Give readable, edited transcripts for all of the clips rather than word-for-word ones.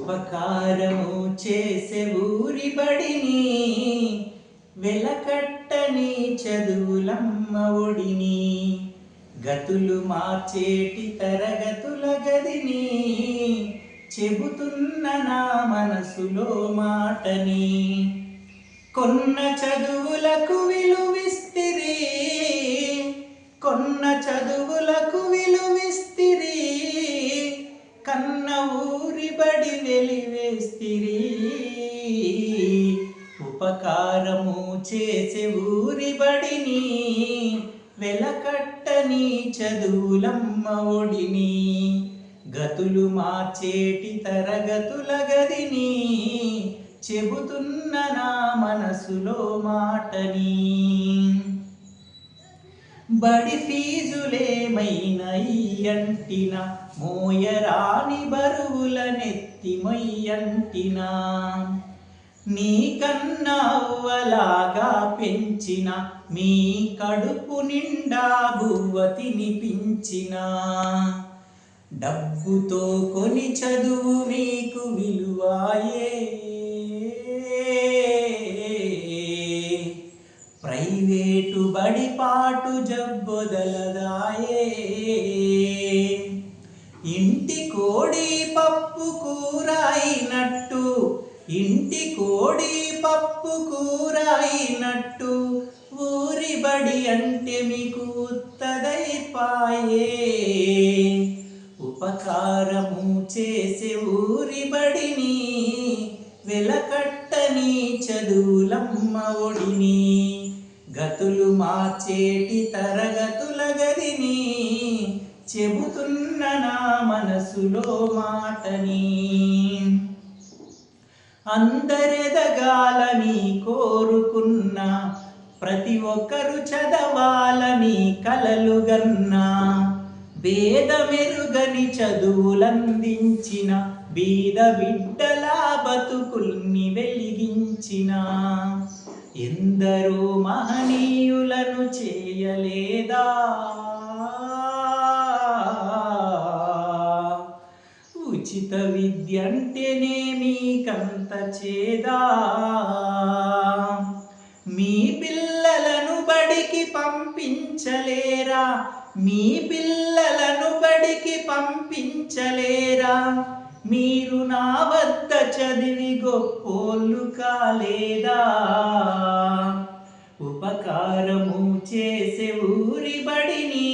ఉపకారము చేసే ఊరి బడిని వెలకట్టని చదువులమ్మ ఒడిని గతులు మార్చేటి తరగతుల గదిని చెబుతున్న నా మనసులో మాటని కొన్న చదువులకు విలువిస్తిరి కొన్న చదువులకు విలువిస్తిరి కన్న ఊరి బడి వెలివేస్తిరి ఉపకారము చేసే ఊరి బడిని వెలకట్టని చదువులమ్మ ఒడిని గతులు మార్చేటి తరగతుల గదిని చెబుతున్న నా మనసులో మాటని బడి ఫీజులేమైనయ్యంటిన మోయరాని బరువుల నెత్తి మొయ్యంటిన నీకన్నా అవ్వలాగా పెంచిన మీ కడుపు నిండా బువ్వ తినిపించిన డబ్బుతో కొని చదువు మీకు విలువాయే ప్రైవేటు బడిపాటు జబ్బొదలదాయే ఇంటి కోడి పప్పు కూర అయినట్టు ఇంటి కోడి పప్పు కూర అయినట్టు ఊరి బడి అంటే మీకు ఉత్తదైపాయే ఉపకారము చేసే ఊరి బడిని వెలకట్టని చదువులమ్మ ఒడిని గతులు మార్చేటి తరగతుల గదిని చెబుతున్న నా మనసులో మాటని అందరెదగాలని కోరుకున్న ప్రతి ఒక్కరు చదవాలని కలలుగన్నా భేదమెరుగని చదువులందించిన బీద బిడ్డల బతుకుల్ని వెలిగించిన ఎందరో మహనీయులను చేయలేదా ఉచిత విద్య అంటేనే మీకంత చేదా మీ పిల్లలను బడికి పంపించలేరా మీ పిల్లలను బడికి పంపించలేరా మీరు నా వద్ద చదివి గొప్పోళ్ళు కాలేదా ఉపకారము చేసే ఊరి బడిని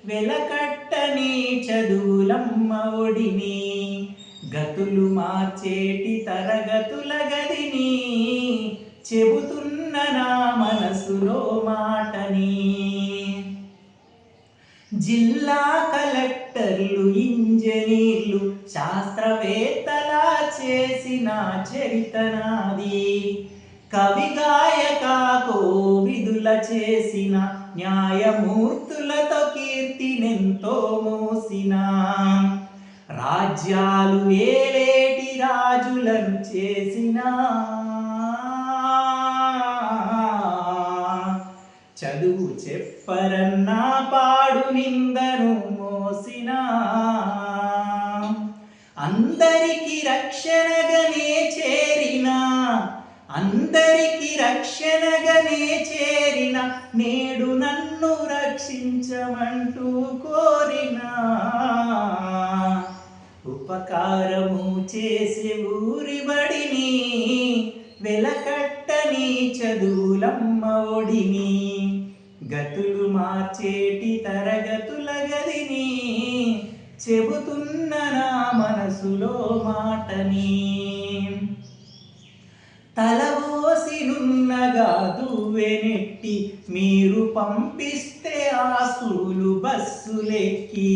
వెలకట్టని చదువులమ్మ ఒడిని గతులు మార్చేటి తరగతుల గదిని చెబుతున్న నా మనసులో మాటని జిల్లా కలెక్టర్లు ఇంజనీర్లు శాస్త్రవేత్తలా చేసిన చరిత నాది కవి గాయక కోవిదుల చేసిన న్యాయమూర్తులతో కీర్తినెంతో మోసిన రాజ్యాలు ఏలేటి రాజులను చేసిన చదువు చెప్పరన్నా పాడు నిందను మోసిన అందరికి రక్షణగానే చేరిన అందరికి రక్షణగానే చేరిన నేడు నన్ను రక్షించమంటూ కోరిన ఉపకారము చేసే ఊరి బడిని వెలకట్టని చదువులమ్మ ఒడిని గతులు మార్చేటి తరగతుల గదిని చెబుతున్న నా మనసులో మాటని తలవోసినున్నగా దువ్వెనెట్టి మీరు పంపిస్తే ఆసులు బస్సులెక్కి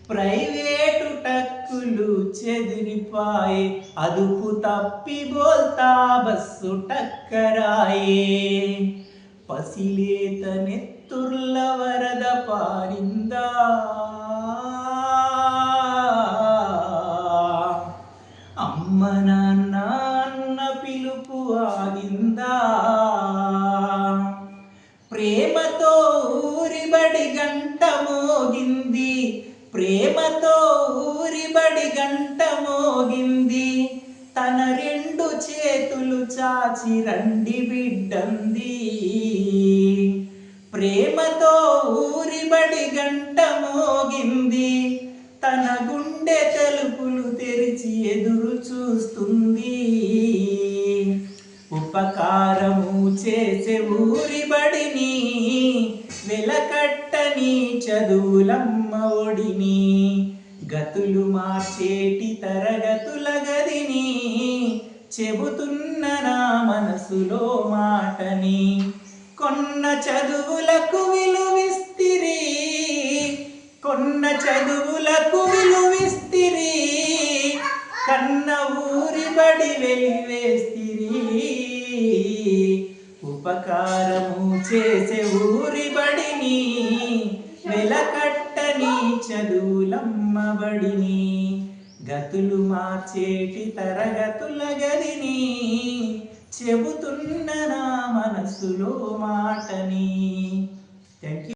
ప్రైవేటు టక్కులు చెదిరిపాయే అదుపు తప్పి బోల్తా బస్సు టక్కరాయే పసిలేత నెత్తుర్ల వరద పారిందా అమ్మ నాన్న అన్న పిలుపు ఆగిందా ప్రేమతో ఊరి బడి గంట మోగింది ప్రేమతో ఊరి బడి గంట మోగింది కాచి రండి బిడ్డంది. ప్రేమతో ఊరిబడి గంట మోగింది, తన గుండె తలుపులు తెరిచి ఎదురు చూస్తుంది. ఉపకారము చేసే ఊరిబడిని, వెలకట్టని చదువులమ్మ ఒడిని, గతులు మార్చేటి తరగతుల గదిని, చెబుతున్న నా మనసులో మాటని. కొన్న చదువులకు విలువిస్తిరి, కొన్న చదువులకు విలువిస్తిరి, కన్న ఊరిబడి వెలివేస్తిరి. ఉపకారము చేసే ఊరిబడిని, వెలకట్టని చదువులమ్మ బడిని, గతులు మార్చేటి తరగతుల గదిని, చెబుతున్న నా మనసులో మాటని. Thank you.